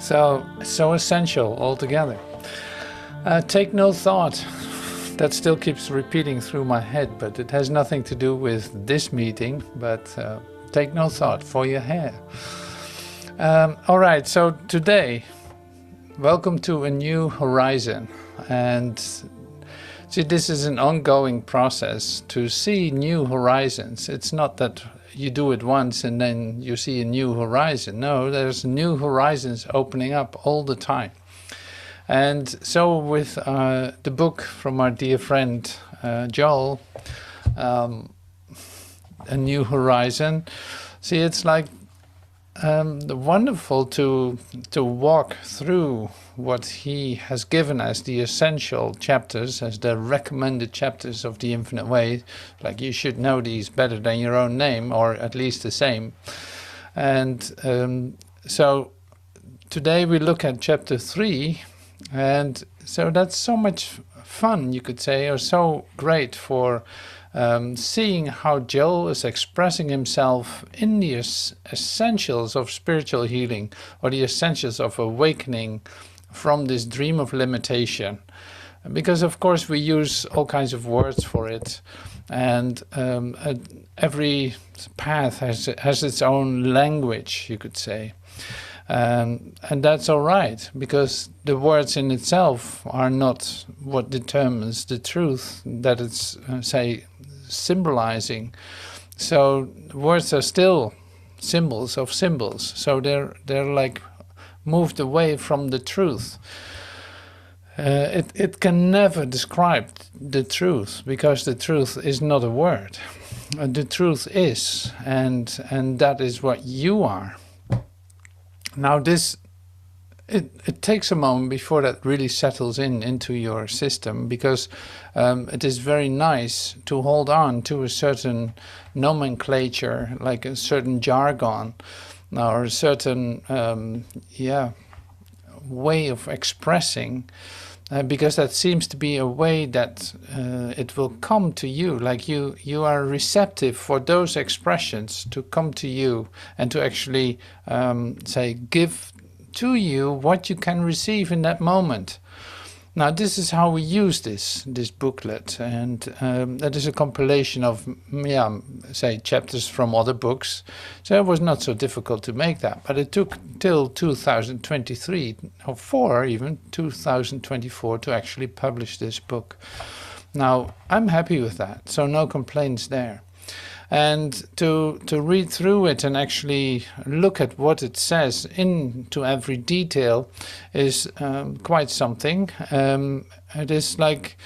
So essential altogether. Take no thought. That still keeps repeating through my head, but it has nothing to do with this meeting, but take no thought for your hair. All right, so today, welcome to a new horizon. And see, this is an ongoing process to see new horizons. It's not that you do it once and then you see a new horizon. No, there's new horizons opening up all the time. And so with the book from our dear friend Joel, A New Horizon, see, it's like wonderful to walk through what he has given as the essential chapters, as the recommended chapters of the Infinite Way. Like, you should know these better than your own name, or at least the same. And so today we look at chapter 3, and so that's so much fun, you could say, or so great for seeing how Joel is expressing himself in the essentials of spiritual healing, or the essentials of awakening from this dream of limitation. Because of course we use all kinds of words for it, and every path has its own language, you could say. And that's all right, because the words in itself are not what determines the truth that it's, say, symbolizing. So words are still symbols of symbols. So they're like moved away from the truth. It can never describe the truth, because the truth is not a word. The truth is, and that is what you are. Now this, it takes a moment before that really settles into your system, because it is very nice to hold on to a certain nomenclature, like a certain jargon, or a certain way of expressing, because that seems to be a way that it will come to you, like you are receptive for those expressions to come to you and to actually say, give to you what you can receive in that moment. Now this is how we use this booklet, and that is a compilation of, say, chapters from other books. So it was not so difficult to make that, but it took till 2023, or even 2024, to actually publish this book. Now I'm happy with that, so no complaints there. And to read through it and actually look at what it says into every detail is quite something. It is like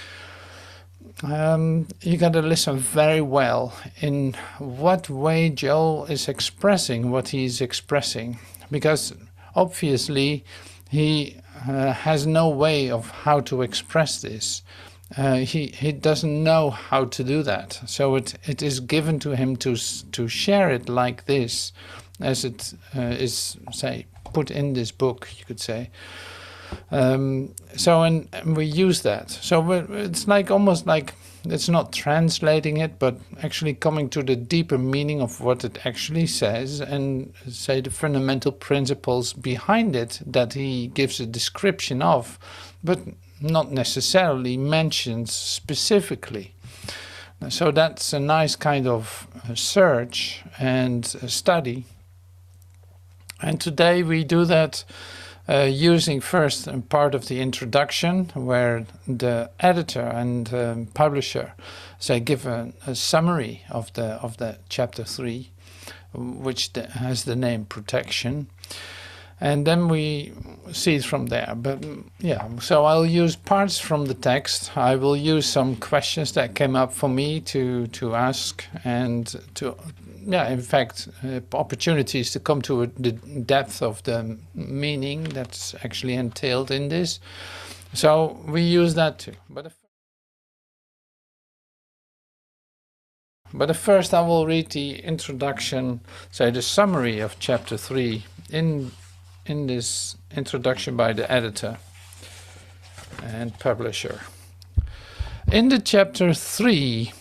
you got to listen very well in what way Joel is expressing what he's expressing, because obviously he has no way of how to express this. He doesn't know how to do that, so it is given to him to share it like this, as it is, say, put in this book, you could say. So and we use that. So it's like almost like it's not translating it, but actually coming to the deeper meaning of what it actually says, and say the fundamental principles behind it that he gives a description of, but not necessarily mentioned specifically. So that's a nice kind of search and study. And today we do that using first a part of the introduction, where the editor and publisher say give a summary of the chapter 3, which has the name Protection. And then we see it from there. But yeah, so I'll use parts from the text. I will use some questions that came up for me to ask, and to, in fact, opportunities to come to the depth of the meaning that's actually entailed in this. So we use that too. But first I will read the introduction, say the summary of chapter 3 in this introduction by the editor and publisher. In the chapter 3,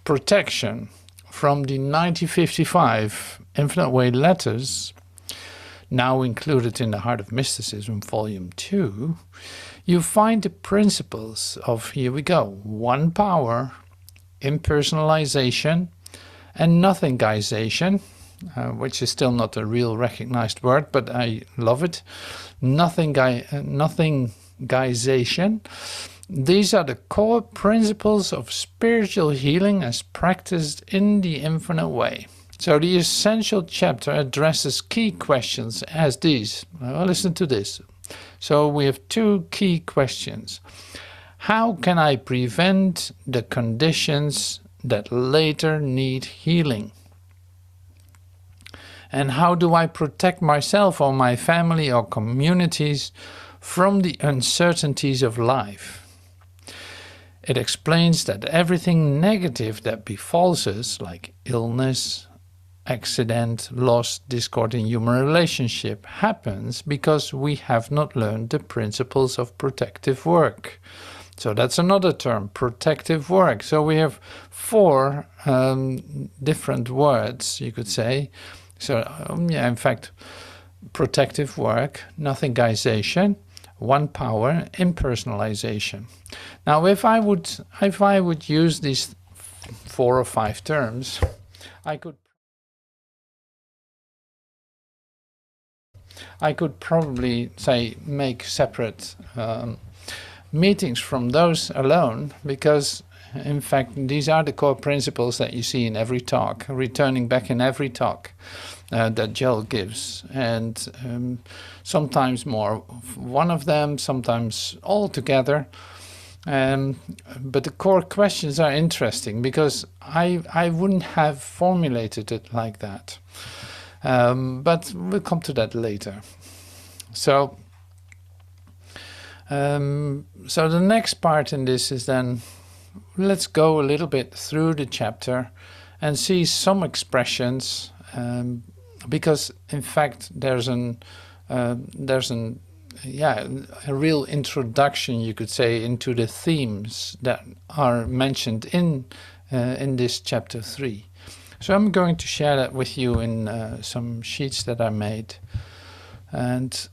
Protection, from the 1955 Infinite Way letters, now included in the Heart of Mysticism, Volume 2, you find the principles of, here we go, one power, impersonalization, and nothingization, which is still not a real recognized word, but I love it. Nothingization. These are the core principles of spiritual healing as practiced in the Infinite Way. So the essential chapter addresses key questions as these. Well, listen to this. So we have two key questions. How can I prevent the conditions that later need healing? And how do I protect myself or my family or communities from the uncertainties of life? It explains that everything negative that befalls us, like illness, accident, loss, discord in human relationship, happens because we have not learned the principles of protective work. So that's another term, protective work. So we have four different words, you could say. So in fact, protective work, nothingization, one power, impersonalization. Now, if I would use these 4 or 5 terms, I could probably say make separate meetings from those alone, because in fact these are the core principles that you see in every talk, returning back in every talk that Joel gives, and sometimes more one of them, sometimes all together. But the core questions are interesting because I wouldn't have formulated it like that. But we'll come to that later. So the next part in this is then, let's go a little bit through the chapter and see some expressions, because in fact there's a real introduction, you could say, into the themes that are mentioned in this chapter 3. So I'm going to share that with you in some sheets that I made, and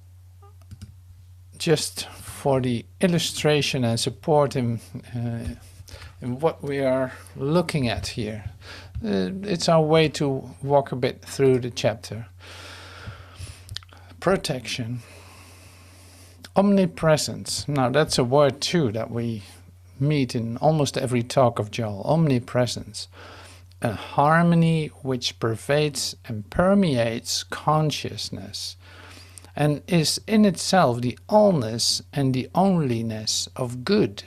just for the illustration and support in what we are looking at here. It's our way to walk a bit through the chapter. Protection. Omnipresence. Now that's a word too that we meet in almost every talk of Joel. Omnipresence. A harmony which pervades and permeates consciousness, and is in itself the allness and the onlyness of good.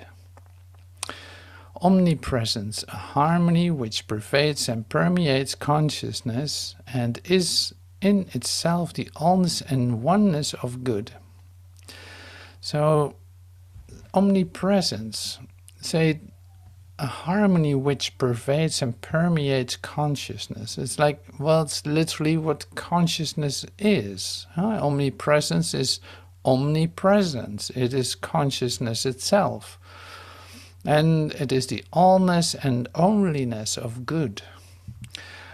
Omnipresence, a harmony which pervades and permeates consciousness, and is in itself the allness and oneness of good. So, omnipresence, say, a harmony which pervades and permeates consciousness. It's like, well, it's literally what consciousness is. Omnipresence is omnipresence. It is consciousness itself. And it is the allness and onlyness of good.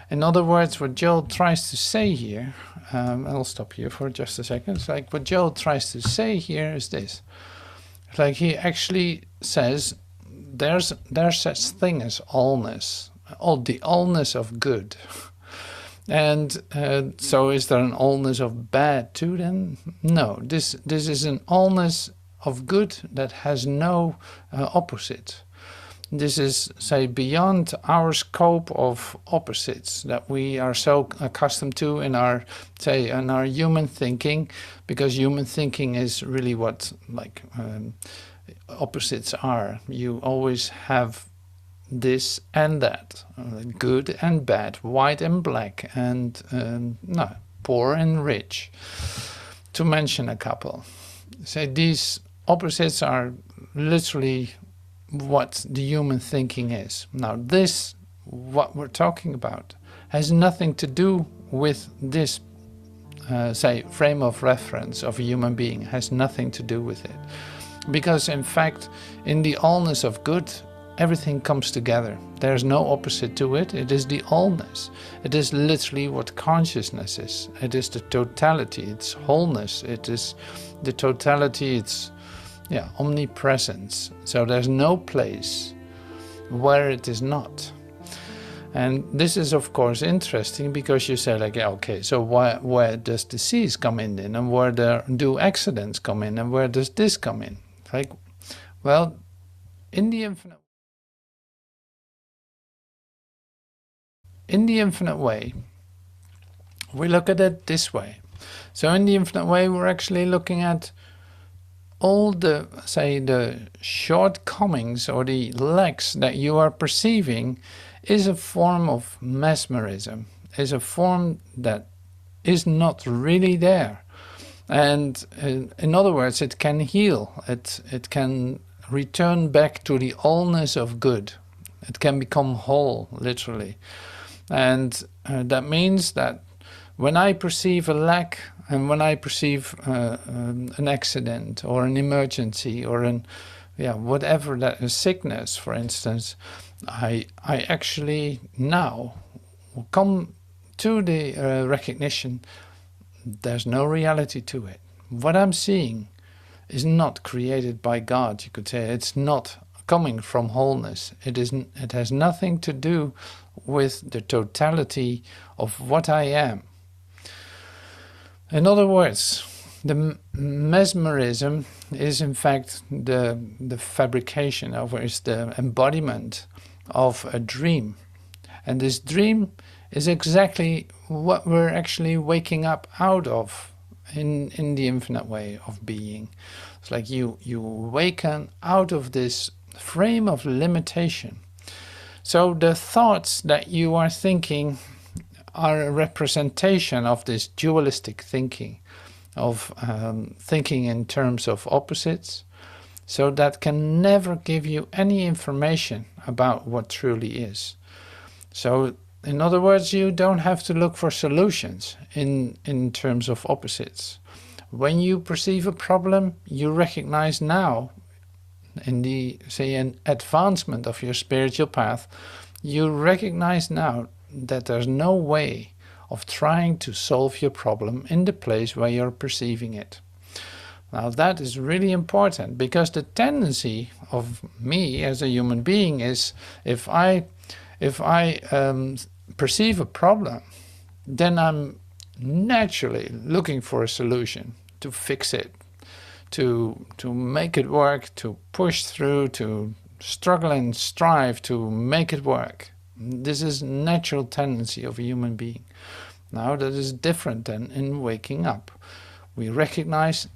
In other words, what Joel tries to say here, I'll stop here for just a second. It's like what Joel tries to say here is this. It's like he actually says, there's such thing as allness, the allness of good. And so is there an allness of bad too then? No, this is an allness of good that has no opposite. This is, say, beyond our scope of opposites that we are so accustomed to in our, say, in our human thinking, because human thinking is really what, like, opposites are. You always have this and that, good and bad, white and black, and poor and rich, to mention a couple. So these opposites are literally what the human thinking is. Now this, what we're talking about, has nothing to do with this, say, frame of reference of a human being, has nothing to do with it. Because in fact, in the allness of good, everything comes together. There's no opposite to it. It is the allness. It is literally what consciousness is. It is the totality. It's wholeness. It is the totality. It's omnipresence. So there's no place where it is not. And this is of course interesting, because you say like, yeah, okay, so where does disease come in then? And where do accidents come in? And where does this come in? Like, well, in the infinite way, we look at it this way. So in the infinite way, we're actually looking at all the, say, the shortcomings or the lacks that you are perceiving is a form of mesmerism, is a form that is not really there. And in other words, it can heal, it can return back to the allness of good. It can become whole, literally. And that means that when I perceive a lack, and when I perceive an accident or an emergency or whatever, that is sickness, for instance, I actually now come to the recognition there's no reality to it. What I'm seeing is not created by God, you could say. It's not coming from wholeness. It has nothing to do with the totality of what I am. In other words, the mesmerism is in fact the fabrication, or is the embodiment of a dream. And this dream is exactly what we're actually waking up out of in the infinite way of being. It's like you awaken out of this frame of limitation. So the thoughts that you are thinking are a representation of this dualistic thinking, of thinking in terms of opposites. So that can never give you any information about what truly is. So in other words, you don't have to look for solutions in terms of opposites. When you perceive a problem, you recognize now, in the, say, an advancement of your spiritual path, you recognize now that there's no way of trying to solve your problem in the place where you're perceiving it. Now that is really important, because the tendency of me as a human being is, if I perceive a problem, then I'm naturally looking for a solution to fix it, to make it work, to push through, to struggle and strive to make it work. This is natural tendency of a human being. Now that is different than in waking up. We recognize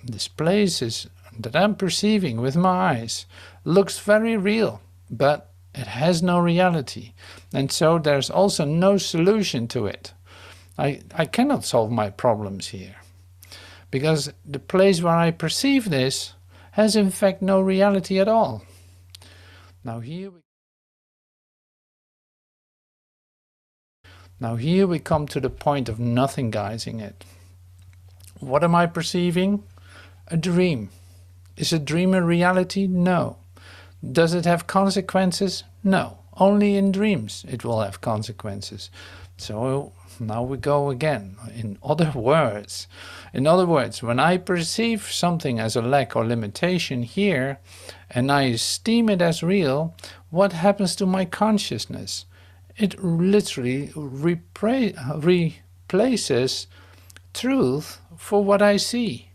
this place is, that I'm perceiving with my eyes, looks very real, but it has no reality. And so there's also no solution to it. I cannot solve my problems here, because the place where I perceive this has in fact no reality at all. Now here we come to the point of nothingizing it. What am I perceiving? A dream. Is a dream a reality? No. Does it have consequences? No. Only in dreams it will have consequences. So now we go again. In other words, when I perceive something as a lack or limitation here, and I esteem it as real, what happens to my consciousness? It literally replaces truth for what I see.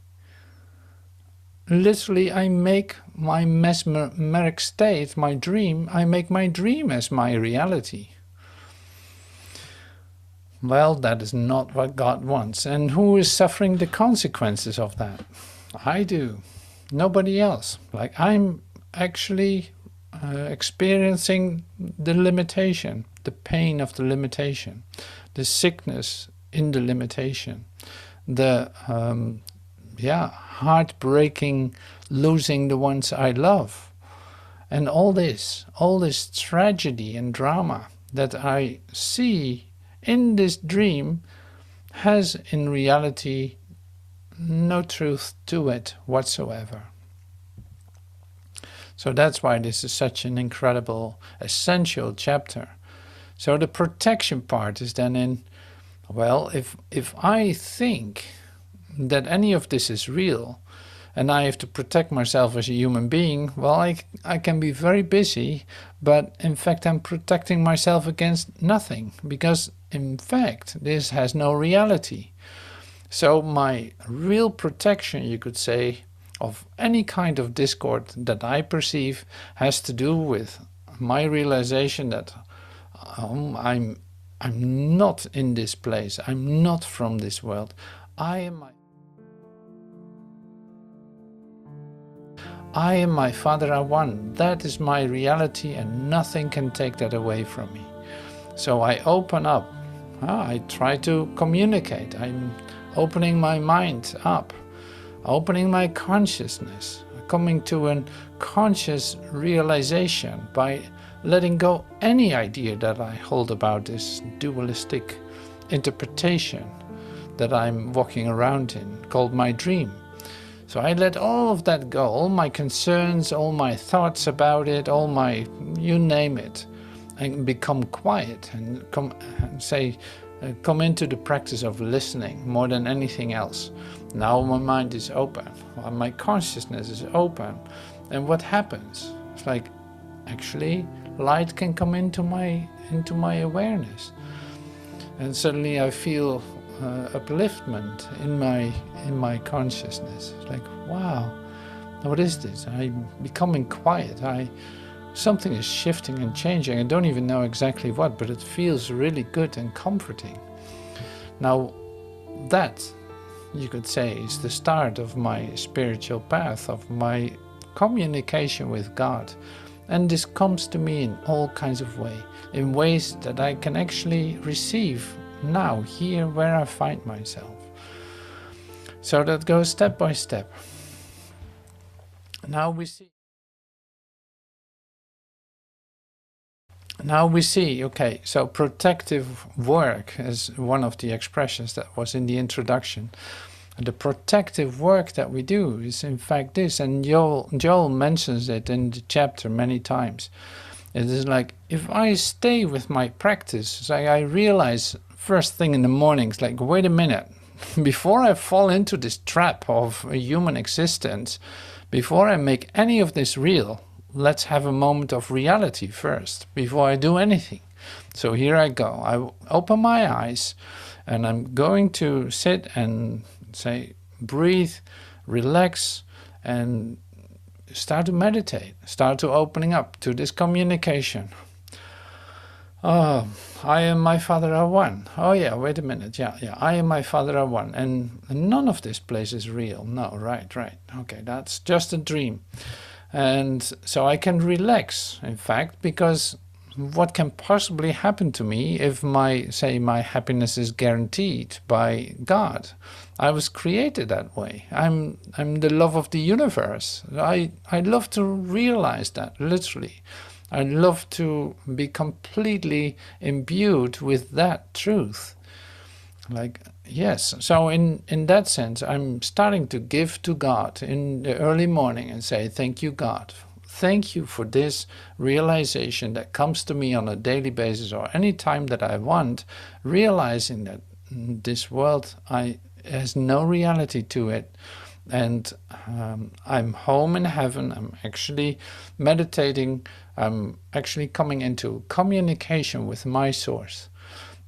Literally, I make my mesmeric state, my dream, I make my dream as my reality. Well, that is not what God wants. And who is suffering the consequences of that? I do. Nobody else. Like, I'm actually experiencing the limitation, the pain of the limitation, the sickness in the limitation, the heartbreaking losing the ones I love, and all this tragedy and drama that I see in this dream has in reality no truth to it whatsoever. So that's why this is such an incredible, essential chapter. So the protection part is then in, well, if I think that any of this is real and I have to protect myself as a human being, well, I can be very busy, but in fact I'm protecting myself against nothing, because in fact this has no reality. So my real protection, you could say, of any kind of discord that I perceive has to do with my realization that I'm not in this place. I'm not from this world. I am my Father, I one. That is my reality, and nothing can take that away from me. So I open up. I try to communicate. I'm opening my mind up, opening my consciousness, coming to a conscious realization by letting go any idea that I hold about this dualistic interpretation that I'm walking around in, called my dream. So I let all of that go, all my concerns, all my thoughts about it, all my, you name it, and become quiet and come into the practice of listening more than anything else. Now my mind is open, my consciousness is open, and what happens? It's like, actually, light can come into my awareness, and suddenly I feel upliftment in my consciousness. It's like, wow, what is this? I'm becoming quiet. Something is shifting and changing. I don't even know exactly what, but it feels really good and comforting. Now, that, you could say, is the start of my spiritual path, of my communication with God. And this comes to me in all kinds of ways, in ways that I can actually receive now, here, where I find myself. So that goes step by step. Now we see, okay, so protective work is one of the expressions that was in the introduction. The protective work that we do is in fact this, and Joel mentions it in the chapter many times. It is like, if I stay with my practice, it's like I realize first thing in the morning, it's like, wait a minute, before I fall into this trap of a human existence, before I make any of this real, let's have a moment of reality first, before I do anything. So here I go. I open my eyes, and I'm going to sit and say, breathe, relax, and start to meditate, start to opening up to this communication. Oh, I am my Father are one. Oh yeah, wait a minute. Yeah, I am my Father are one. And none of this place is real. No, right. Okay, that's just a dream. And so I can relax, in fact, because what can possibly happen to me if my happiness is guaranteed by God? I was created that way. I'm the love of the universe. I love to realize that, literally. I love to be completely imbued with that truth. Like, yes, so in that sense, I'm starting to give to God in the early morning and say, thank you, God. Thank you for this realization that comes to me on a daily basis or any time that I want, realizing that this world has no reality to it. And I'm home in heaven. I'm actually meditating. I'm actually coming into communication with my source.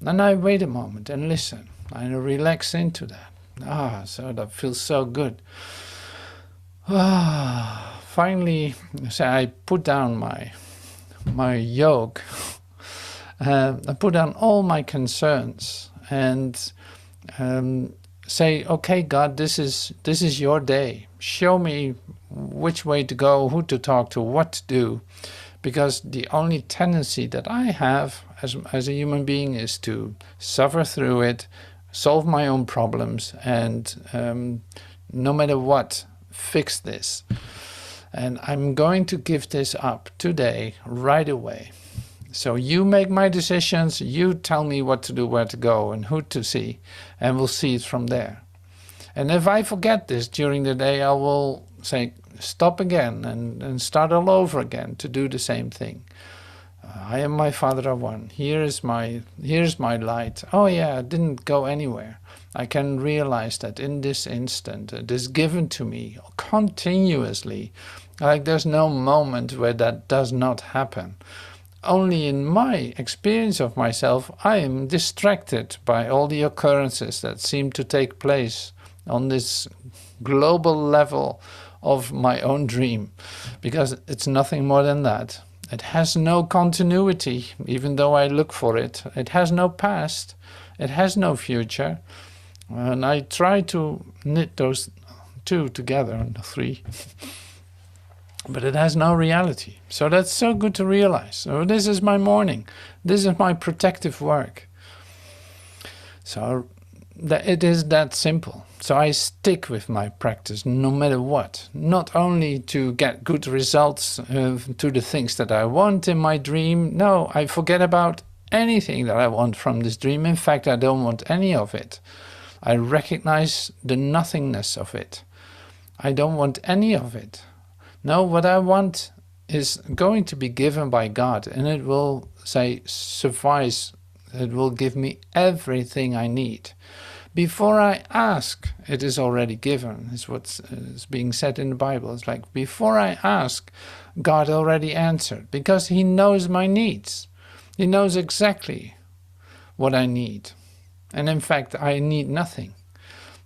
And I wait a moment and listen. I relax into that. So that feels so good. Finally, so I put down my yoke. I put down all my concerns and say, okay, God, this is your day. Show me which way to go, who to talk to, what to do. Because the only tendency that I have as a human being is to suffer through it, solve my own problems, and no matter what, fix this. And I'm going to give this up today, right away. So you make my decisions, you tell me what to do, where to go, and who to see, and we'll see it from there. And if I forget this during the day, I will say, stop again and start all over again to do the same thing. I am my Father of one. Here's my light. Oh yeah, it didn't go anywhere. I can realize that in this instant, it is given to me continuously. Like there's no moment where that does not happen. Only in my experience of myself, I am distracted by all the occurrences that seem to take place on this global level of my own dream, because it's nothing more than that. It has no continuity, even though I look for it. It has no past. It has no future. And I try to knit those two together, and the three. But it has no reality. So that's so good to realize. So this is my morning. This is my protective work. So it is that simple. So I stick with my practice no matter what. Not only to get good results to the things that I want in my dream. No, I forget about anything that I want from this dream. In fact, I don't want any of it. I recognize the nothingness of it. I don't want any of it. No, what I want is going to be given by God, and it will, say, suffice. It will give me everything I need. Before I ask, it is already given, is what is being said in the Bible. It's like, before I ask, God already answered, because he knows my needs. He knows exactly what I need. And in fact, I need nothing.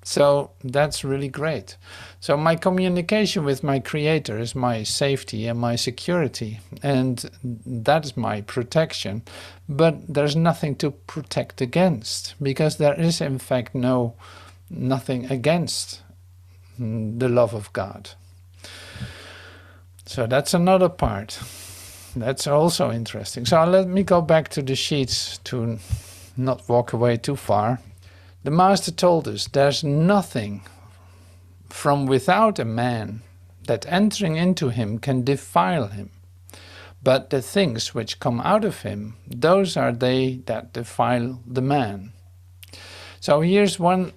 So that's really great. So my communication with my Creator is my safety and my security, and that's my protection. But there's nothing to protect against, because there is in fact nothing against the love of God. So that's another part. That's also interesting. So let me go back to the sheets to not walk away too far. The Master told us there's nothing from without a man that entering into him can defile him. But the things which come out of him, those are they that defile the man. So here's one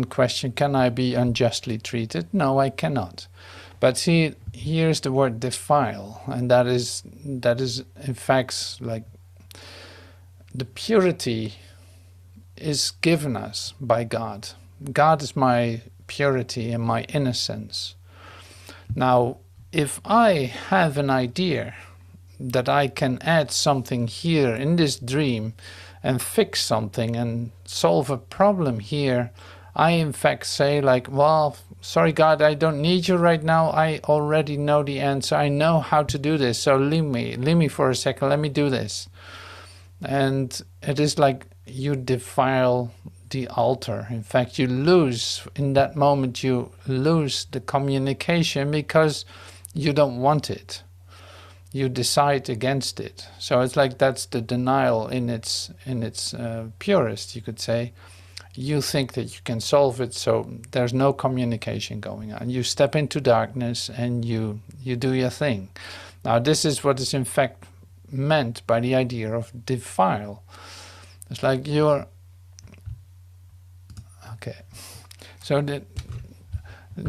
question: can I be unjustly treated? No, I cannot. But see, here's the word defile, and that is in fact like the purity is given us by God. God is my purity and my innocence. Now, if I have an idea that I can add something here in this dream and fix something and solve a problem here, I in fact say like, well, sorry God, I don't need you right now. I already know the answer. I know how to do this. So leave me for a second. Let me do this. And it is like you defile the altar. In fact, you lose, in that moment, you lose the communication because you don't want it. You decide against it. So it's like that's the denial in its purest, you could say. You think that you can solve it, so there's no communication going on. You step into darkness and you do your thing. Now this is what is in fact meant by the idea of defile. It's like you're... Okay. So the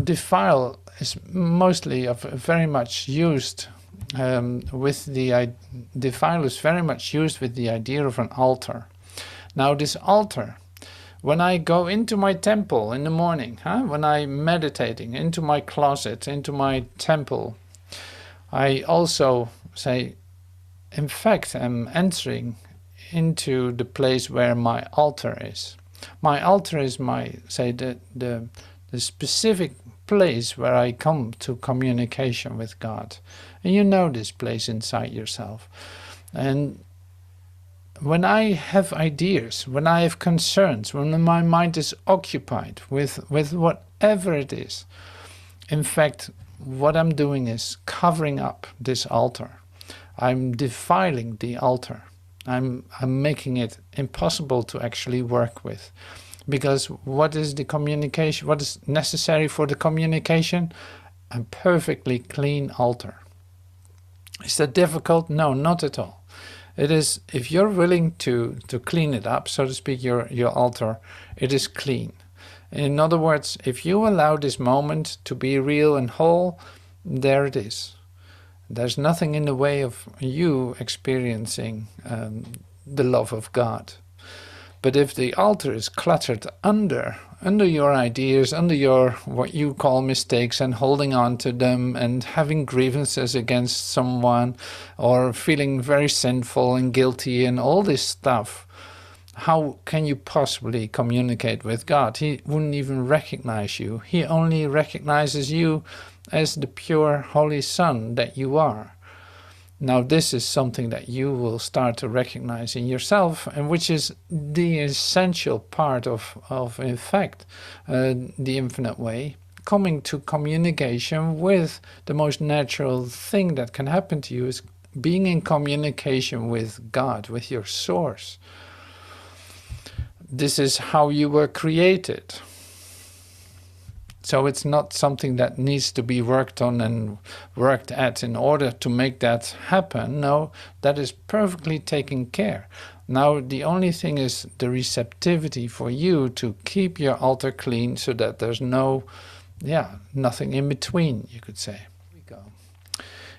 defile is mostly very much used with the... Defile is very much used with the idea of an altar. Now this altar, when I go into my temple in the morning, when I'm meditating, into my closet, into my temple, I also say, in fact, I'm entering into the place where my altar is. My altar is my, say, the specific place where I come to communication with God. And you know this place inside yourself. And when I have ideas, when I have concerns, when my mind is occupied with whatever it is, in fact, what I'm doing is covering up this altar. I'm defiling the altar. I'm making it impossible to actually work with. Because what is the communication? What is necessary for the communication? A perfectly clean altar. Is that difficult? No, not at all. It is, if you're willing to clean it up, so to speak, your altar, it is clean. In other words, if you allow this moment to be real and whole, there it is. There's nothing in the way of you experiencing the love of God. But if the altar is cluttered under your ideas, under your what you call mistakes, and holding on to them and having grievances against someone, or feeling very sinful and guilty and all this stuff, how can you possibly communicate with God? He wouldn't even recognize you. He only recognizes you as the pure Holy Son that you are. Now this is something that you will start to recognize in yourself, and which is the essential part of in fact, the infinite way, coming to communication with the most natural thing that can happen to you is being in communication with God, with your source. This is how you were created. So it's not something that needs to be worked on and worked at in order to make that happen. No, that is perfectly taken care. Now the only thing is the receptivity for you to keep your altar clean so that there's nothing in between, you could say. Here we go.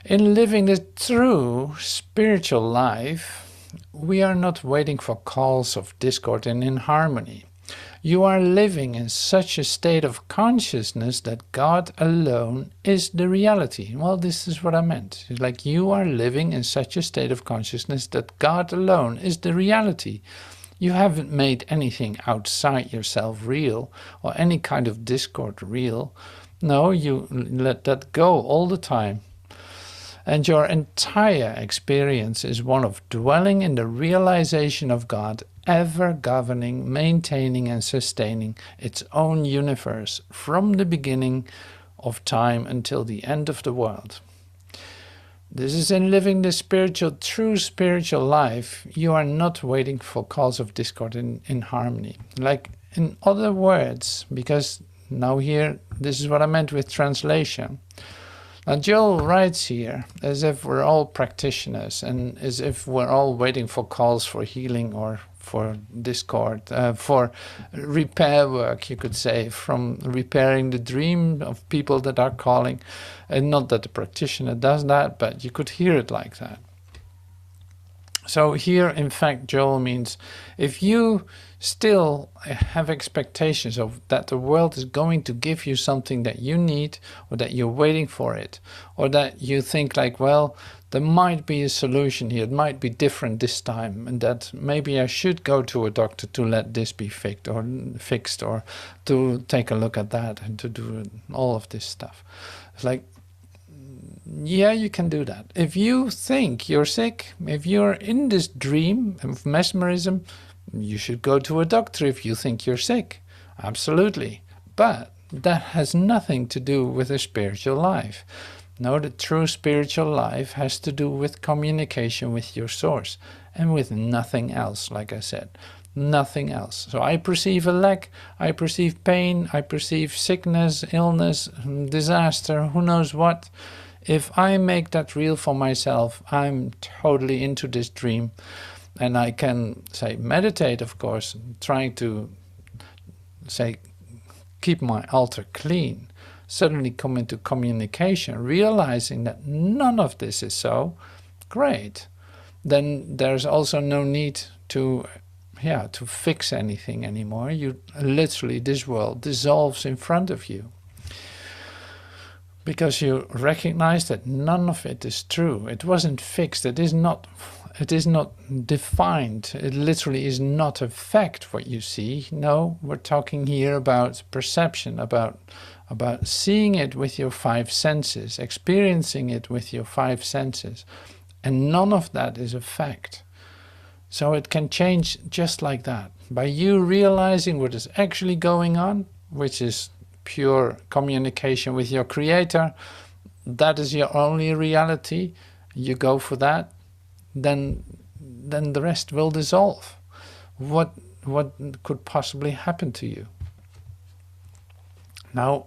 In living the true spiritual life, we are not waiting for calls of discord and inharmony. You are living in such a state of consciousness that God alone is the reality. Well, this is what I meant. It's like you are living in such a state of consciousness that God alone is the reality. You haven't made anything outside yourself real, or any kind of discord real. No, you let that go all the time. And your entire experience is one of dwelling in the realization of God, ever governing, maintaining and sustaining its own universe from the beginning of time until the end of the world. This is in living the true spiritual life. You are not waiting for calls of discord in harmony. Like, in other words, because now here, this is what I meant with translation. Now Joel writes here as if we're all practitioners and as if we're all waiting for calls for healing or for discord, for repair work, you could say, from repairing the dream of people that are calling. And not that the practitioner does that, but you could hear it like that. So here, in fact, Joel means if you still have expectations of that the world is going to give you something that you need, or that you're waiting for it, or that you think like, well, there might be a solution here, it might be different this time, and that maybe I should go to a doctor to let this be fixed, or to take a look at that and to do all of this stuff. It's like, yeah, you can do that. If you think you're sick, if you're in this dream of mesmerism, you should go to a doctor if you think you're sick. Absolutely. But that has nothing to do with a spiritual life. No, the true spiritual life has to do with communication with your source and with nothing else, like I said. Nothing else. So I perceive a lack, I perceive pain, I perceive sickness, illness, disaster, who knows what. If I make that real for myself, I'm totally into this dream. And I can, say, meditate, of course, trying to, say, keep my altar clean. Suddenly come into communication, realizing that none of this is so. Great. Then there's also no need to fix anything anymore. You literally, this world dissolves in front of you. Because you recognize that none of it is true. It wasn't fixed. It is not defined. It literally is not a fact what you see. No, we're talking here about perception, about seeing it with your five senses, experiencing it with your five senses. And none of that is a fact. So it can change just like that. By you realizing what is actually going on, which is pure communication with your creator, that is your only reality, you go for that, then the rest will dissolve. What could possibly happen to you? Now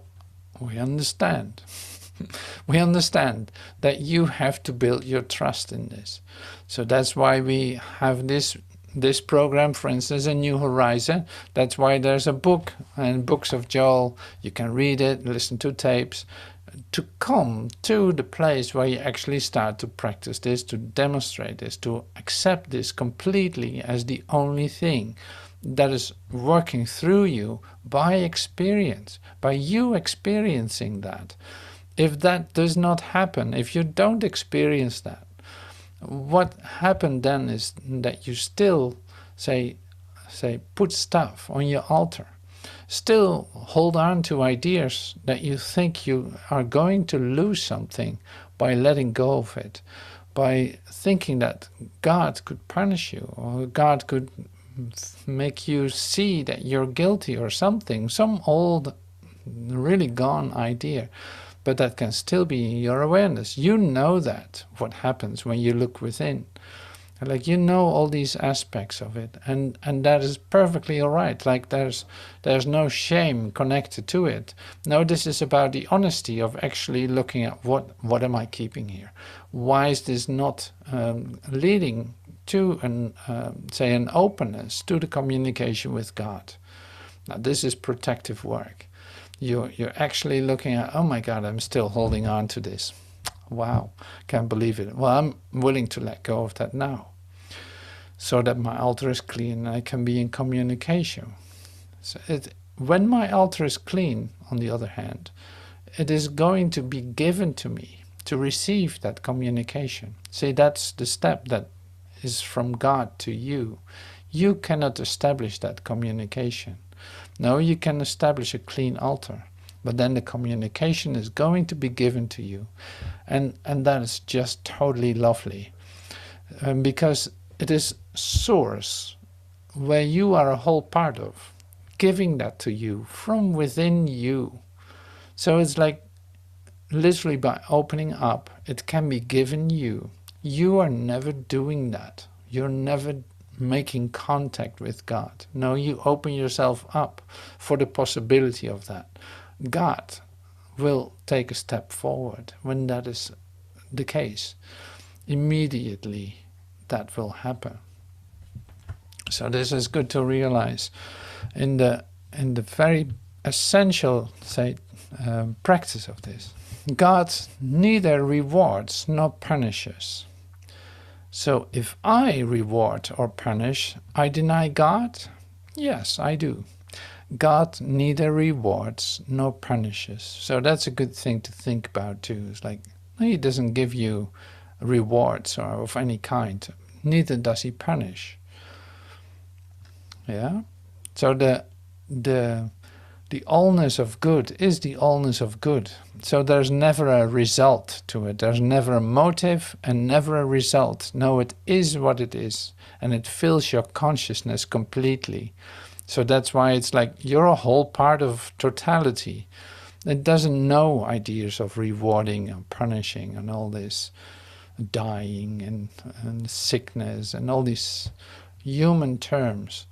we understand. We understand that you have to build your trust in this. So that's why we have this this program, for instance, A New Horizon. That's why there's a book and books of Joel. You can read it, listen to tapes, to come to the place where you actually start to practice this, to demonstrate this, to accept this completely as the only thing that is working through you by experience, by you experiencing that. If that does not happen, if you don't experience that, what happened then is that you still say put stuff on your altar, still hold on to ideas that you think you are going to lose something by letting go of it, by thinking that God could punish you, or God could make you see that you're guilty or something, some old, really gone idea. But that can still be your awareness. You know that, what happens when you look within. Like, you know all these aspects of it, and that is perfectly all right. Like, there's no shame connected to it. No, this is about the honesty of actually looking at what am I keeping here? Why is this not leading to an openness to the communication with God? Now, this is protective work. You're actually looking at, oh my God, I'm still holding on to this. Wow, can't believe it. Well, I'm willing to let go of that now, so that my altar is clean and I can be in communication. So when my altar is clean, on the other hand, it is going to be given to me to receive that communication. See, that's the step that is from God to you. You cannot establish that communication. No, you can establish a clean altar, but then the communication is going to be given to you. And that is just totally lovely, because it is source where you are a whole part of, giving that to you from within you. So it's like literally by opening up, it can be given you. You are never doing that. You're never making contact with God. No, you open yourself up for the possibility of that. God will take a step forward when that is the case. Immediately that will happen. So this is good to realize in the very essential practice of this. God neither rewards nor punishes. So if I reward or punish, I deny God? Yes, I do. God neither rewards nor punishes. So that's a good thing to think about too. It's like, he doesn't give you rewards or of any kind. Neither does he punish. Yeah? So the allness of good is the allness of good. So there's never a result to it. There's never a motive and never a result. No, it is what it is. And it fills your consciousness completely. So that's why it's like you're a whole part of totality. It doesn't know ideas of rewarding and punishing and all this dying and sickness and all these human terms.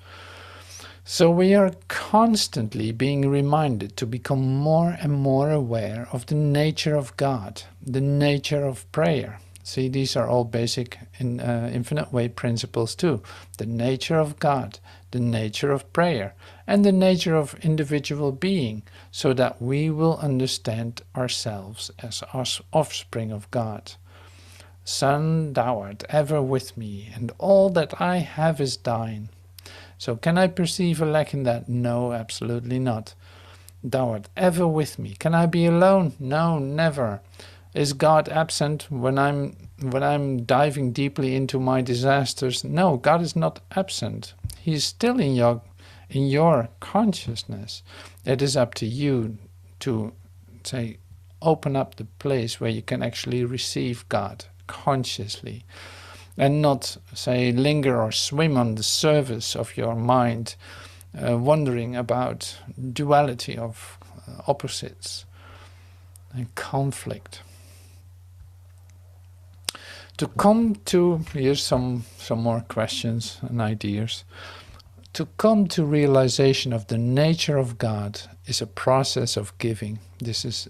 So we are constantly being reminded to become more and more aware of the nature of God, the nature of prayer. See, these are all basic infinite way principles too. The nature of God, the nature of prayer, and the nature of individual being, so that we will understand ourselves as offspring of God. Son, thou art ever with me, and all that I have is thine. So can I perceive a lack in that? No, absolutely not. Thou art ever with me. Can I be alone? No, never. Is God absent when I'm diving deeply into my disasters? No, God is not absent. He is still in your consciousness. It is up to you to open up the place where you can actually receive God consciously, and not linger or swim on the surface of your mind, wondering about duality of opposites and conflict. To come to, here's some more questions and ideas. To come to realization of the nature of God is a process of giving. This is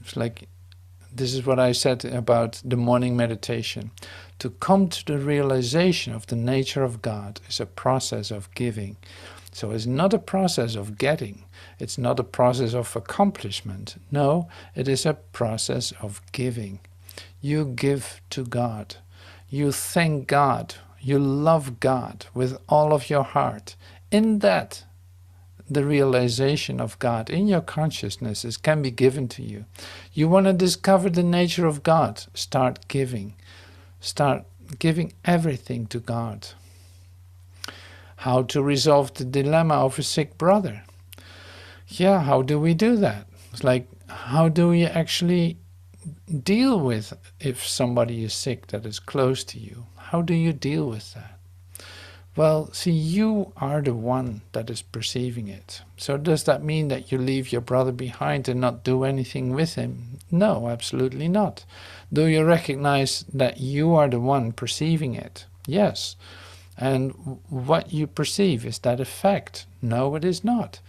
it's like this is what I said about the morning meditation. To come to the realization of the nature of God is a process of giving. So it's not a process of getting. It's not a process of accomplishment. No, it is a process of giving. You give to God. You thank God. You love God with all of your heart. In that, the realization of God in your consciousness can be given to you. You want to discover the nature of God. Start giving. Start giving everything to God. How to resolve the dilemma of a sick brother? Yeah, how do we do that? It's like, how do we actually deal with if somebody is sick that is close to you? How do you deal with that? Well, see, you are the one that is perceiving it. So does that mean that you leave your brother behind and not do anything with him? No, absolutely not. Do you recognize that you are the one perceiving it? Yes. And what you perceive, is that a fact? No, it is not.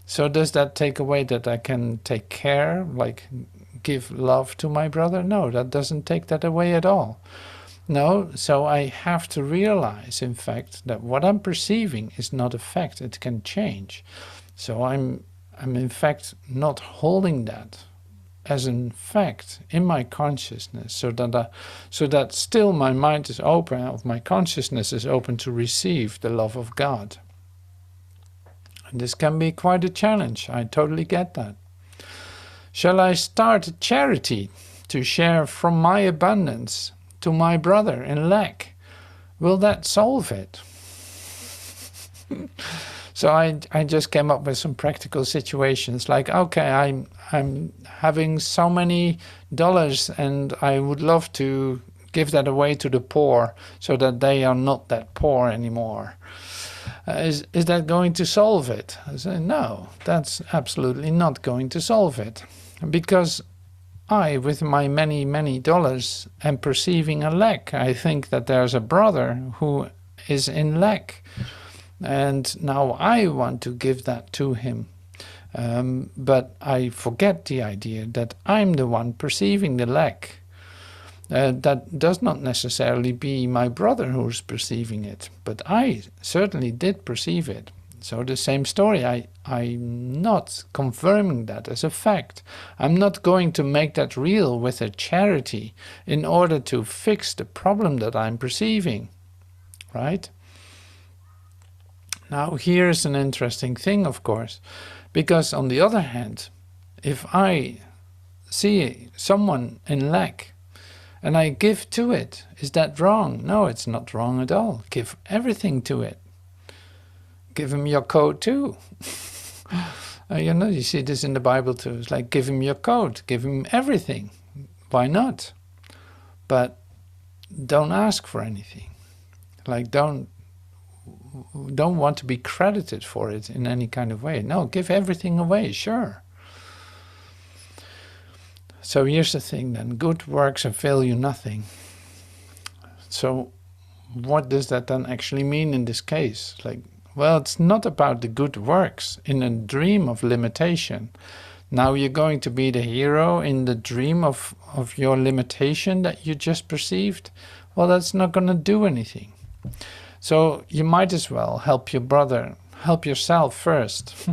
So does that take away that I can take care, like give love to my brother? No, that doesn't take that away at all. No, so I have to realize, in fact, that what I'm perceiving is not a fact. It can change. So I'm in fact not holding that as a fact in my consciousness, so that still my mind is open, or my consciousness is open to receive the love of God. And this can be quite a challenge. I totally get that. Shall I start a charity to share from my abundance to my brother in lack? Will that solve it? So I just came up with some practical situations, like, okay, I'm having so many dollars and I would love to give that away to the poor so that they are not that poor anymore. Is that going to solve it? I say, no, that's absolutely not going to solve it. Because I, with my many, many dollars, am perceiving a lack. I think that there's a brother who is in lack. And now I want to give that to him. But I forget the idea that I'm the one perceiving the lack. That does not necessarily be my brother who's perceiving it, but I certainly did perceive it. So the same story, I'm not confirming that as a fact. I'm not going to make that real with a charity in order to fix the problem that I'm perceiving, right? Now here's an interesting thing, of course, because on the other hand, if I see someone in lack and I give to it, is that wrong? No, it's not wrong at all. Give everything to it. Give him your coat too. You see this in the Bible too. It's like, give him your coat, give him everything. Why not? But don't ask for anything. Like, don't want to be credited for it in any kind of way. No, give everything away, sure. So here's the thing then. Good works avail you nothing. So what does that then actually mean in this case? Like, well, it's not about the good works in a dream of limitation. Now you're going to be the hero in the dream of your limitation that you just perceived. Well, that's not going to do anything. So you might as well help your brother, help yourself first.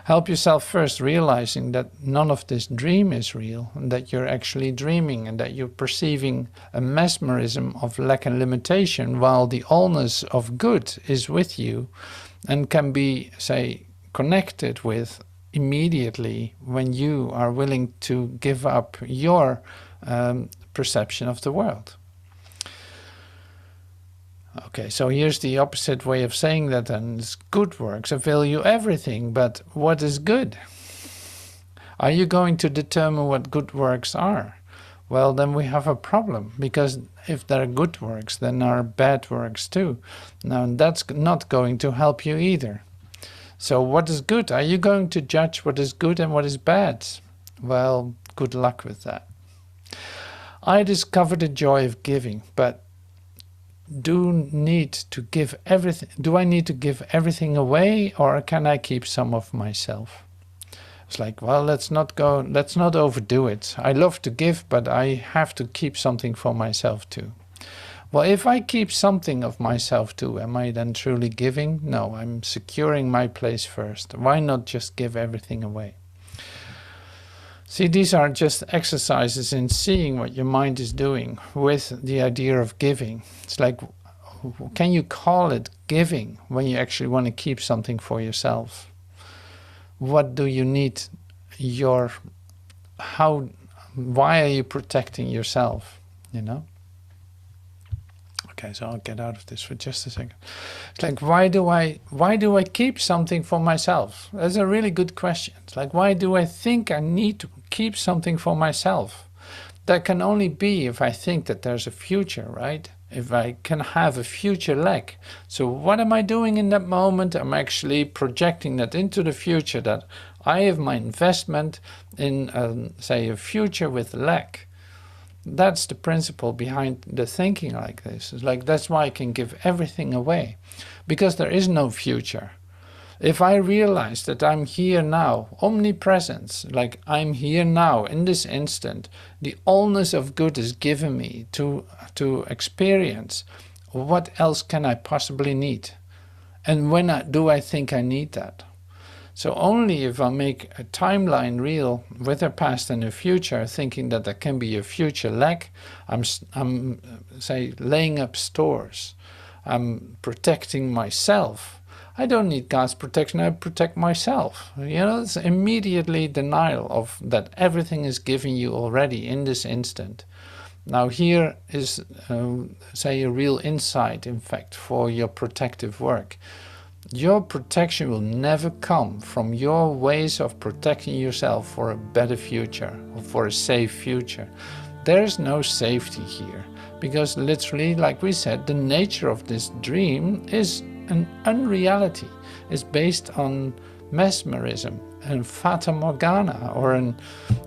Help yourself first, realizing that none of this dream is real, and that you're actually dreaming, and that you're perceiving a mesmerism of lack and limitation, while the allness of good is with you and can be, say, connected with immediately when you are willing to give up your perception of the world. Okay, so here's the opposite way of saying that then. It's good works avail you everything, but what is good? Are you going to determine what good works are? Well, then we have a problem, because if there are good works, then there are bad works too. Now, that's not going to help you either. So what is good? Are you going to judge what is good and what is bad? Well, good luck with that. I discovered the joy of giving, but do I need to give everything away, or can I keep some of myself? It's like, well, let's not overdo it. I love to give, but I have to keep something for myself too. Well, if I keep something of myself too, am I then truly giving? No, I'm securing my place first. Why not just give everything away? See, these are just exercises in seeing what your mind is doing with the idea of giving. It's like, can you call it giving when you actually want to keep something for yourself? What do you need why are you protecting yourself, you know? Okay, so I'll get out of this for just a second. It's like, why do I keep something for myself? That's a really good question. It's like, why do I think I need to keep something for myself? That can only be if I think that there's a future, right? If I can have a future leg. So what am I doing in that moment? I'm actually projecting that into the future, that I have my investment in, say, a future with leg. That's the principle behind the thinking like this. It's like, that's why I can give everything away, because there is no future. If I realize that I'm here now, omnipresence, like I'm here now in this instant, the allness of good is given me to experience, what else can I possibly need? And when do I think I need that? So only if I make a timeline real with a past and a future, thinking that there can be a future leg, I'm say, laying up stores. I'm protecting myself. I don't need God's protection, I protect myself. You know, it's immediately denial of that everything is given you already in this instant. Now here is, say, a real insight, in fact, for your protective work. Your protection will never come from your ways of protecting yourself for a better future or for a safe future. There's no safety here, because literally, like we said, the nature of this dream is an unreality. It's based on mesmerism and fata morgana, or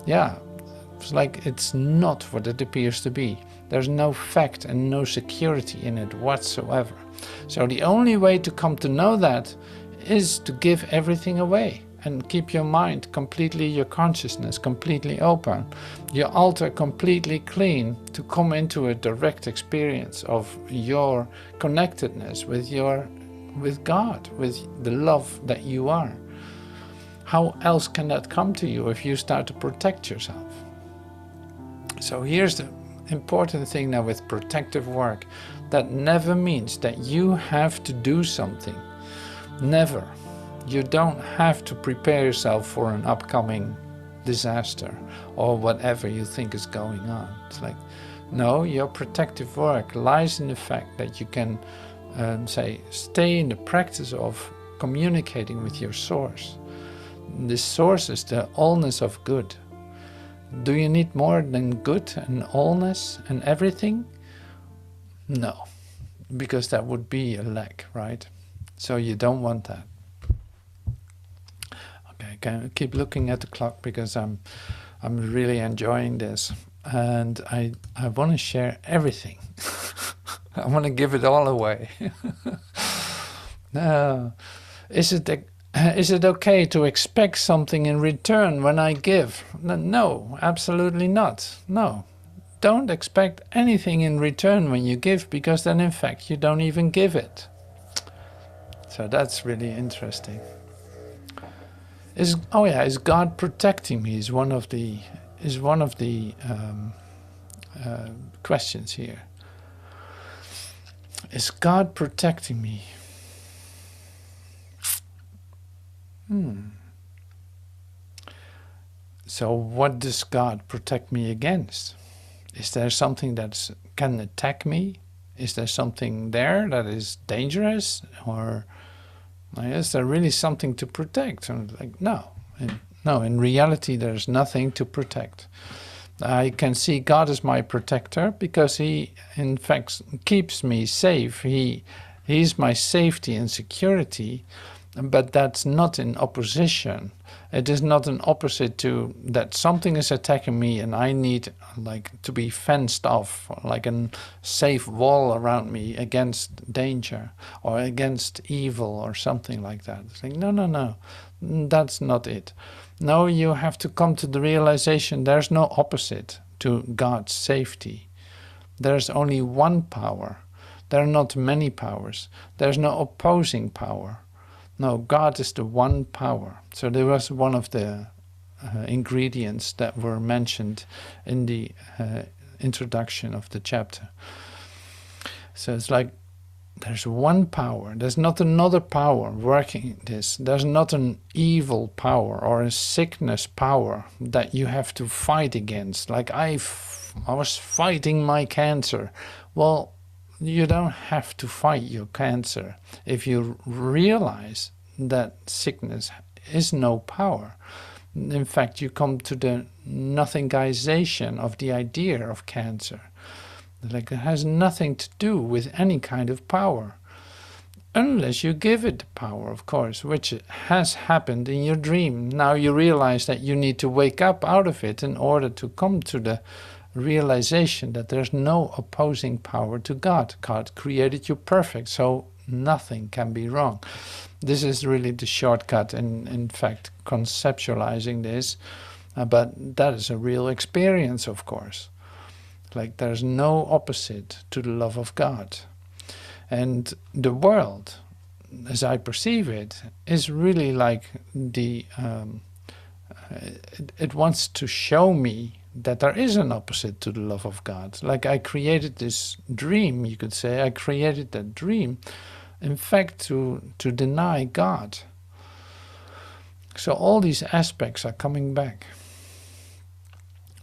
it's like it's not what it appears to be. There's no fact and no security in it whatsoever. So the only way to come to know that is to give everything away and keep your mind completely, your consciousness completely open, your altar completely clean, to come into a direct experience of your connectedness with God, with the love that you are. How else can that come to you if you start to protect yourself? So here's the important thing now with protective work. That never means that you have to do something. Never. You don't have to prepare yourself for an upcoming disaster or whatever you think is going on. It's like, no, your protective work lies in the fact that you can, stay in the practice of communicating with your source. This source is the allness of good. Do you need more than good and allness and everything? No, because that would be a lack, right? So you don't want that. Okay, can keep looking at the clock, because I'm really enjoying this, and I want to share everything. I want to give it all away. No, is it okay to expect something in return when I give? No, absolutely not. No. Don't expect anything in return when you give, because then in fact you don't even give it. So that's really interesting. Is God protecting me? Is one of the questions here. Is God protecting me? So what does God protect me against? Is there something that can attack me? Is there something there that is dangerous? Or is there really something to protect? And like, no. In reality, there's nothing to protect. I can see God as my protector because He, in fact, keeps me safe. He's my safety and security, but that's not in opposition. It is not an opposite to that something is attacking me and I need to be fenced off, like a safe wall around me against danger or against evil or something like that. It's like, no, that's not it. No, you have to come to the realization there's no opposite to God's safety. There's only one power. There are not many powers. There's no opposing power. No, God is the one power. So there was one of the ingredients that were mentioned in the introduction of the chapter. So it's like there's one power. There's not another power working this. There's not an evil power or a sickness power that you have to fight against. Like I was fighting my cancer. Well, you don't have to fight your cancer if you realize that sickness is no power. In fact, you come to the nothingization of the idea of cancer. Like it has nothing to do with any kind of power. Unless you give it the power, of course, which has happened in your dream. Now you realize that you need to wake up out of it in order to come to the realization that there's no opposing power to God. God created you perfect, so nothing can be wrong. This is really the shortcut in fact, conceptualizing this. But that is a real experience, of course. Like there's no opposite to the love of God. And the world, as I perceive it, is really like the... it wants to show me that there is an opposite to the love of God. Like I created this dream, you could say. I created that dream, in fact, to deny God. So all these aspects are coming back.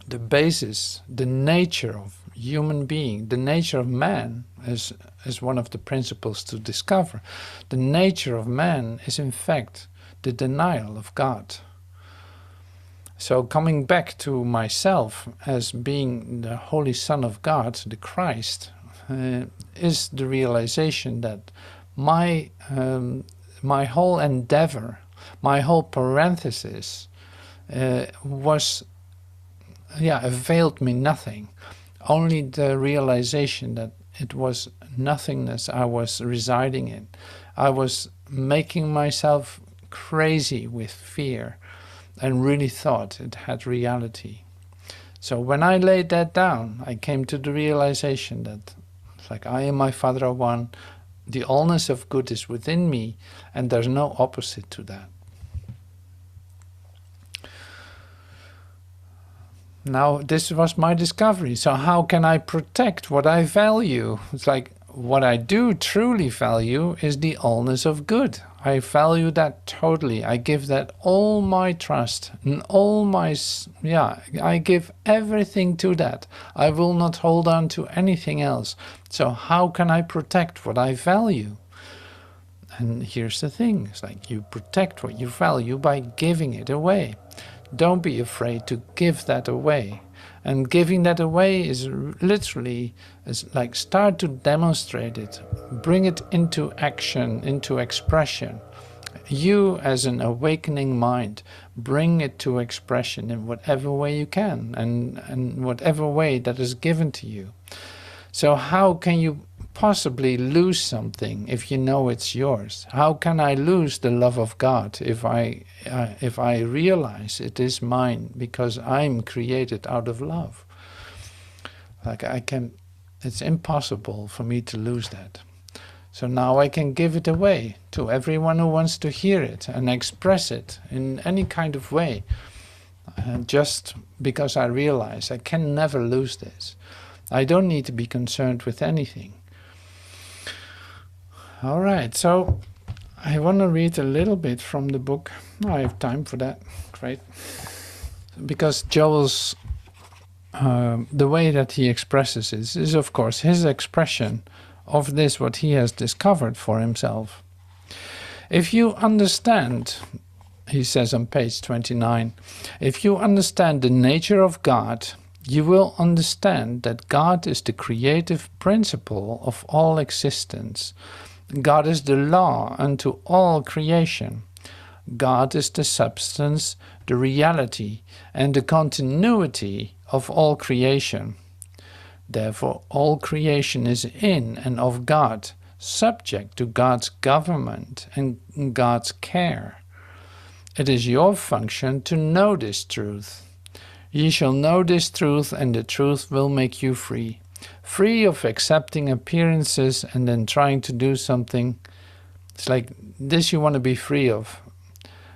The basis, the nature of human being, the nature of man is one of the principles to discover. The nature of man is in fact the denial of God. So coming back to myself as being the Holy Son of God, the Christ, is the realization that my whole endeavor, my whole parenthesis availed me nothing. Only the realization that it was nothingness I was residing in. I was making myself crazy with fear and really thought it had reality. So when I laid that down, I came to the realization that it's like I and my Father are one, the allness of good is within me, and there's no opposite to that. Now, this was my discovery. So how can I protect what I value? It's like what I do truly value is the allness of good. I value that totally. I give that all my trust and all my, I give everything to that. I will not hold on to anything else. So how can I protect what I value? And here's the thing, it's like you protect what you value by giving it away. Don't be afraid to give that away. And giving that away is literally, like start to demonstrate it. Bring it into action, into expression. You as an awakening mind, bring it to expression in whatever way you can and whatever way that is given to you. So how can you possibly lose something if you know it's yours? How can I lose the love of God if I realize it is mine because I'm created out of love? Like it's impossible for me to lose that. So now I can give it away to everyone who wants to hear it and express it in any kind of way. Just because I realize I can never lose this. I don't need to be concerned with anything. All right, so I want to read a little bit from the book. I have time for that. Great. Because Joel's, the way that he expresses it is, of course, his expression of this, what he has discovered for himself. If you understand, he says on page 29, if you understand the nature of God, you will understand that God is the creative principle of all existence. God is the law unto all creation. God is the substance, the reality, and the continuity of all creation. Therefore, all creation is in and of God, subject to God's government and God's care. It is your function to know this truth. Ye shall know this truth, and the truth will make you free. Free of accepting appearances and then trying to do something. It's like this you want to be free of.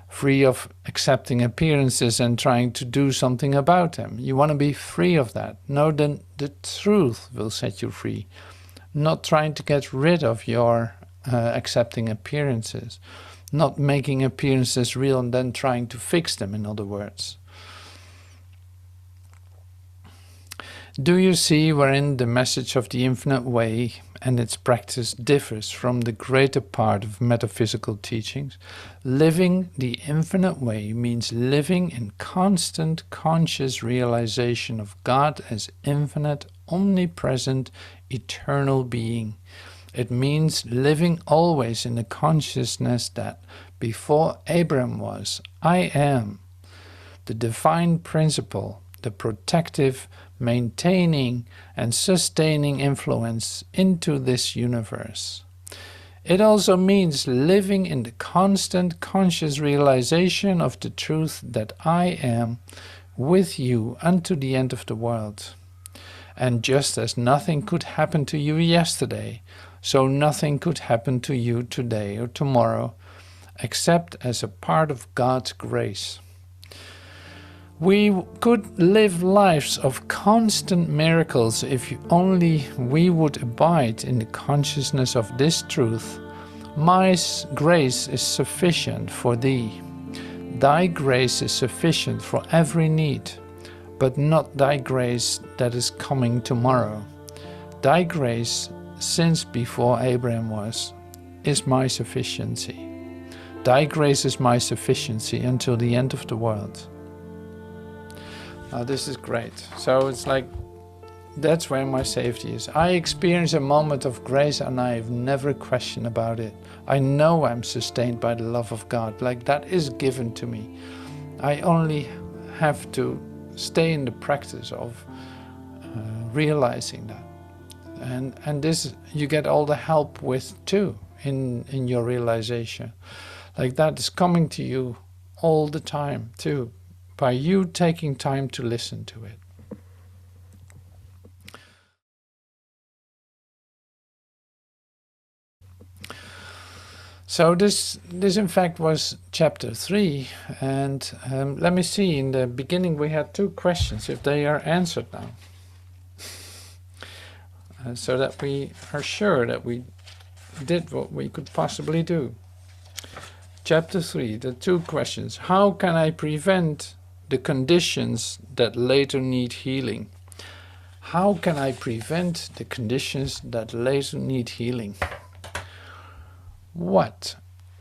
Free of accepting appearances and trying to do something about them. You want to be free of that. No, then the truth will set you free. Not trying to get rid of your accepting appearances. Not making appearances real and then trying to fix them, in other words. Do you see wherein the message of the infinite way and its practice differs from the greater part of metaphysical teachings? Living the infinite way means living in constant conscious realization of God as infinite, omnipresent, eternal being. It means living always in the consciousness that before Abraham was, I am, the divine principle, the protective, maintaining and sustaining influence into this universe. It also means living in the constant conscious realization of the truth that I am with you unto the end of the world. And just as nothing could happen to you yesterday, so nothing could happen to you today or tomorrow, except as a part of God's grace. We could live lives of constant miracles if only we would abide in the consciousness of this truth. My grace is sufficient for thee. Thy grace is sufficient for every need, but not thy grace that is coming tomorrow. Thy grace, since before Abraham was, is my sufficiency. Thy grace is my sufficiency until the end of the world. Now this is great. So it's like, that's where my safety is. I experience a moment of grace and I have never questioned about it. I know I'm sustained by the love of God. Like that is given to me. I only have to stay in the practice of realizing that. And this you get all the help with too in your realization. Like that is coming to you all the time too, by you taking time to listen to it. So this in fact was chapter 3, and let me see, in the beginning we had 2 questions, if they are answered now. So that we are sure that we did what we could possibly do. Chapter 3, the 2 questions. How can I prevent the conditions that later need healing? How can I prevent the conditions that later need healing? What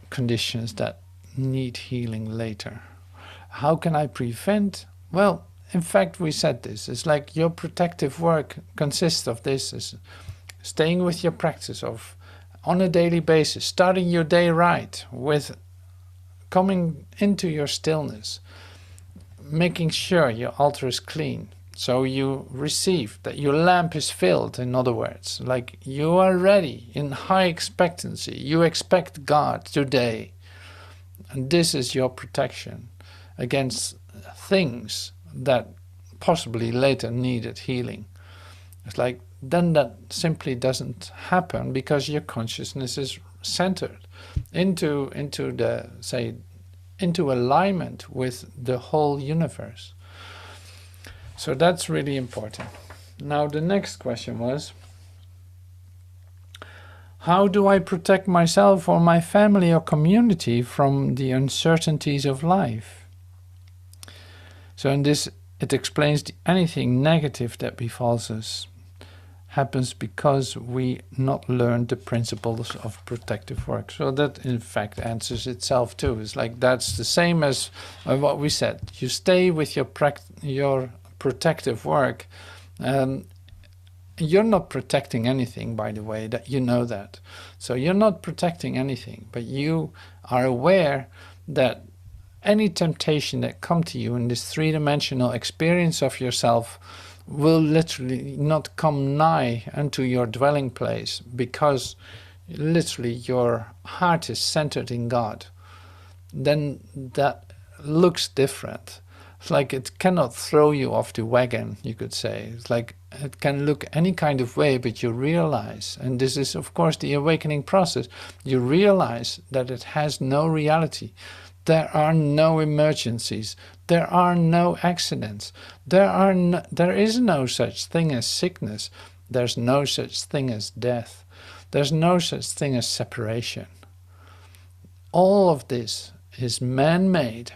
conditions that need healing later? How can I prevent? Well, in fact, we said this. It's like your protective work consists of this, is staying with your practice of, on a daily basis, starting your day right, with coming into your stillness, making sure your altar is clean, so you receive, that your lamp is filled, in other words, like you are ready, in high expectancy, you expect God today. And this is your protection against things that possibly later needed healing. It's like, then that simply doesn't happen because your consciousness is centered into the, say, into alignment with the whole universe. So that's really important. Now the next question was, how do I protect myself or my family or community from the uncertainties of life? So in this, it explains anything negative that befalls us happens because we not learned the principles of protective work. So that in fact answers itself too. It's like that's the same as what we said. You stay with your protective work. You're not protecting anything, by the way, that you know that. So you're not protecting anything, but you are aware that any temptation that come to you in this three-dimensional experience of yourself will literally not come nigh unto your dwelling place, because literally your heart is centered in God. Then that looks different. It's like it cannot throw you off the wagon, you could say. It's like it can look any kind of way, but you realize, and this is of course the awakening process, you realize that it has no reality. There are no emergencies. There are no accidents. There is no such thing as sickness. There's no such thing as death. There's no such thing as separation. All of this is man-made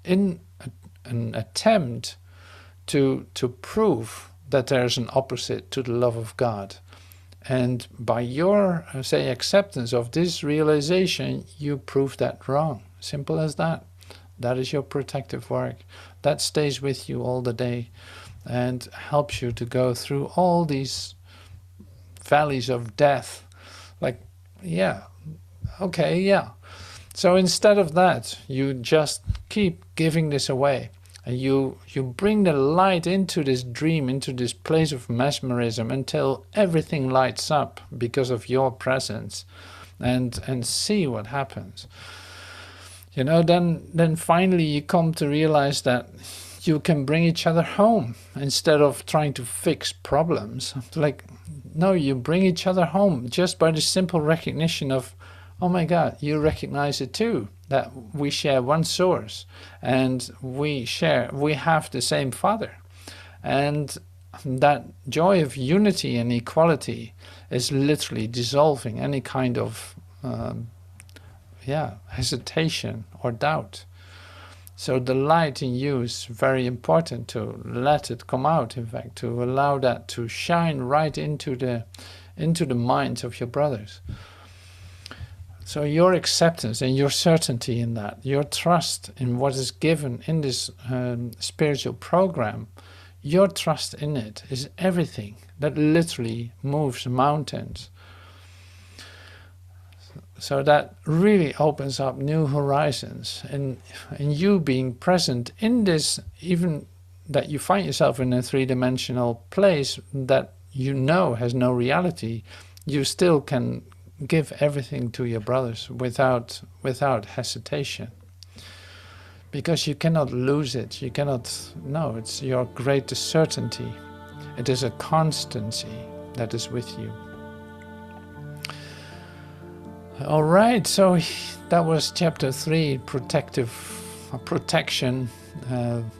in an attempt to prove that there's an opposite to the love of God. And by your, say, acceptance of this realization, you prove that wrong. Simple as that. That is your protective work. That stays with you all the day and helps you to go through all these valleys of death. Like, yeah, okay, yeah. So instead of that, you just keep giving this away. And you bring the light into this dream, into this place of mesmerism, until everything lights up because of your presence, and see what happens. You know, then finally you come to realize that you can bring each other home instead of trying to fix problems. Like, no, you bring each other home just by the simple recognition of, oh my God, you recognize it too, that we share one source and we have the same Father. And that joy of unity and equality is literally dissolving any kind of hesitation or doubt. So the light in you is very important, to let it come out, in fact, to allow that to shine right into the minds of your brothers. So your acceptance and your certainty in that, your trust in what is given in this spiritual program, your trust in it is everything that literally moves mountains. So that really opens up new horizons, and you being present in this, even that you find yourself in a three-dimensional place that you know has no reality, you still can give everything to your brothers without hesitation. Because you cannot lose it, you cannot, no, it's your greatest certainty. It is a constancy that is with you. All right, so that was chapter 3, protection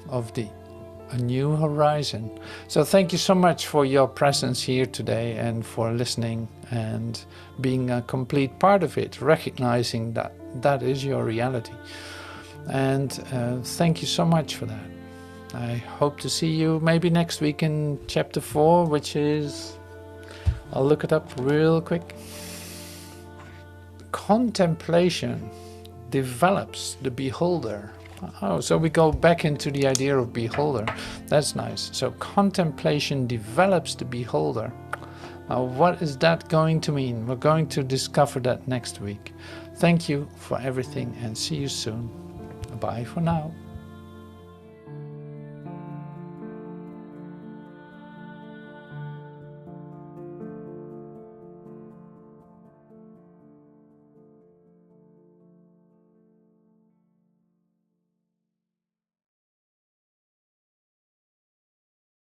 of a new horizon. So thank you so much for your presence here today and for listening and being a complete part of it, recognizing that that is your reality. And thank you so much for that. I hope to see you maybe next week in chapter 4, which is, I'll look it up real quick. Contemplation develops the beholder. Oh, so we go back into the idea of beholder. That's nice. So contemplation develops the beholder. Now, what is that going to mean? We're going to discover that next week. Thank you for everything and see you soon. Bye for now.